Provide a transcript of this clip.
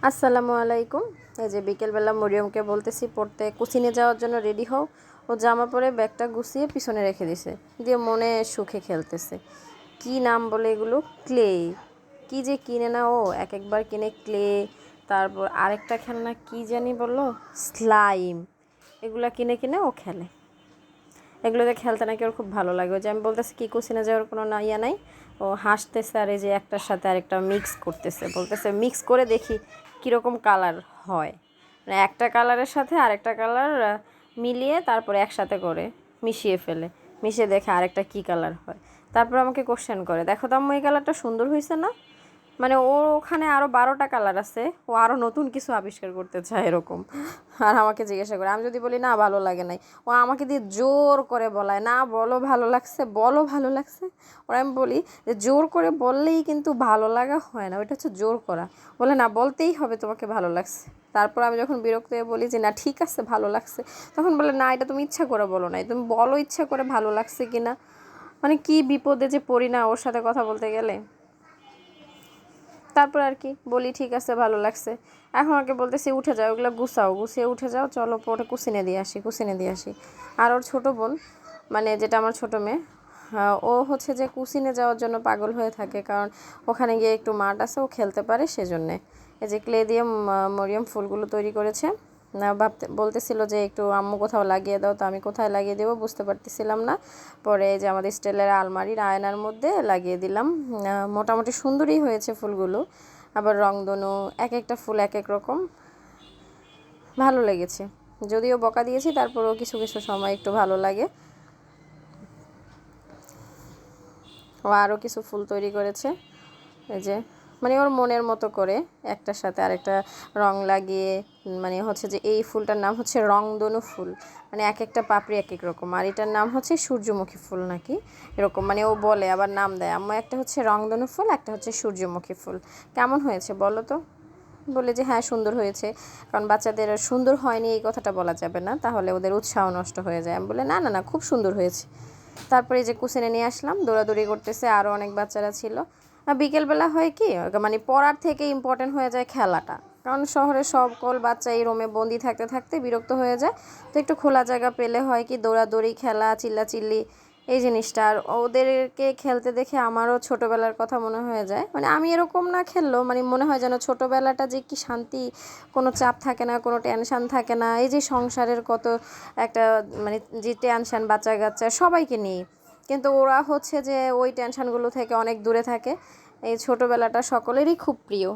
আসসালামু আলাইকুম। এই যে বিকেলবেলা মরিয়মকে বলতেছি পড়তে কোচিংয়ে যাওয়ার জন্য রেডি হও। ও জামা পরে ব্যাগটা গুছিয়ে পিছনে রেখে দিছে, দিয়ে মনে সুখে খেলতেছে। কি নাম বলে এগুলো? ক্লে। কি যে কিনে না ও, এক একবার কিনে ক্লে, তারপর আরেকটা খেলনা কি জানি বললো, স্লাইম। এগুলা কিনে কিনে ও খেলে। এগুলোতে খেলতে নাকি ওর খুব ভালো লাগে। ওই যে আমি বলতেছি কি কোচিনে যাওয়ার কোনো না ইয়া নাই, ও হাসতেছে আর এই যে একটার সাথে আরেকটা মিক্স করতেছে, বলতেছে মিক্স করে দেখি কীরকম কালার হয়। মানে একটা কালারের সাথে আরেকটা কালার মিলিয়ে তারপরে একসাথে করে মিশিয়ে ফেলে, মিশিয়ে দেখে আরেকটা কী কালার হয়। তারপর আমাকে কোশ্চেন করে, দেখো তো আম্মু এই কালারটা সুন্দর হয়েছে না? মানে ওর ওখানে আরও 12টা কালার আছে, ও আরও নতুন কিছু আবিষ্কার করতে চায় এরকম। আর আমাকে জিজ্ঞাসা করে, আমি যদি বলি না ভালো লাগে নাই, ও আমাকে দিয়ে জোর করে বলায়, না বলো ভালো লাগছে, বলো ভালো লাগছে। ওর আমি বলি যে জোর করে বললেই কিন্তু ভালো লাগা হয় না, ওইটা হচ্ছে জোর করা। বলে না বলতেই হবে তোমাকে ভালো লাগছে। তারপর আমি যখন বিরক্ত হয়ে বলি যে না ঠিক আছে ভালো লাগছে, তখন বলে না এটা তুমি ইচ্ছা করে বলো নাই, তুমি বলো ইচ্ছা করে ভালো লাগছে কি না। মানে কি বিপদে যে পড়ি না ওর সাথে কথা বলতে গেলে। তারপর আর কি বলি ঠিক আছে ভালো লাগছে। এখন ওকে বলতেছি উঠে যাও, ওগুলো গুছাও, গুছিয়ে উঠে যাও, চলো পরে কুসিনে দিয়ে আসি, কুসিনে দিয়ে আসি। আর ওর ছোটো বোন, মানে যেটা আমার ছোটো মেয়ে, ও হচ্ছে যে কুসিনে যাওয়ার জন্য পাগল হয়ে থাকে, কারণ ওখানে গিয়ে একটু মাঠ আছে, ও খেলতে পারে সেজন্যে। এই যে ক্লে দিয়ে মরিয়ম ফুলগুলো তৈরি করেছে। না বলতেছিল যে একটু আম্মু কোথাও লাগিয়ে দাও, তো আমি কোথায় লাগিয়ে দেবো বুঝতে পারতেছিলাম না। পরে যে আমাদের স্টিলের আলমারির আয়নার মধ্যে লাগিয়ে দিলাম। মোটামুটি সুন্দরই হয়েছে ফুলগুলো। আবার রংধনু, এক একটা ফুল এক এক রকম, ভালো লেগেছে। যদিও বকা দিয়েছি তারপরেও কিছু কিছু সময় একটু ভালো লাগে। ও আরও কিছু ফুল তৈরি করেছে, এই যে মানে ওর মনের মতো করে একটার সাথে আরেকটা রং লাগিয়ে, মানে হচ্ছে যে এই ফুলটার নাম হচ্ছে রংধনু ফুল, মানে এক একটা পাপড়ি এক এক রকম। আর এটার নাম হচ্ছে সূর্যমুখী ফুল নাকি এরকম, মানে ও বলে আবার নাম দেয় আম্মু, একটা হচ্ছে রংধনু ফুল, একটা হচ্ছে সূর্যমুখী ফুল। কেমন হয়েছে বলো তো? বলে যে হ্যাঁ সুন্দর হয়েছে। কারণ বাচ্চাদের সুন্দর হয়নি এই কথাটা বলা যাবে না, তাহলে ওদের উৎসাহ নষ্ট হয়ে যায়। আমি বলে না না না খুব সুন্দর হয়েছে। তারপরে এই যে কুসিনে নিয়ে আসলাম, দৌড়াদৌড়ি করতেছে, আরও অনেক বাচ্চারা ছিল। বিকেলবেলা হয় কি, মানে পড়ার থেকে ইম্পর্টেন্ট হয়ে যায় খেলাটা। কারণ শহরে সকল বাচ্চা এই রুমে বন্দি থাকতে থাকতে বিরক্ত হয়ে যায়। তো একটু খোলা জায়গা পেলে হয় কি দৌড়াদৌড়ি, খেলা, চিল্লাচিল্লি, এই জিনিসটা। আর ওদেরকে খেলতে দেখে আমারও ছোটোবেলার কথা মনে হয়ে যায়। মানে আমি এরকম না খেললেও মানে মনে হয় যেন ছোটোবেলাটা যে কি শান্তি, কোনো চাপ থাকে না, কোনো টেনশান থাকে না। এই যে সংসারের কত একটা মানে যে টেনশান বাচ্চা কাচ্চা সবাইকে নিয়ে, কিন্তু ওরা হচ্ছে যে ওই টেনশানগুলো থেকে অনেক দূরে থাকে। এই ছোটোবেলাটা সকলেরই খুব প্রিয়।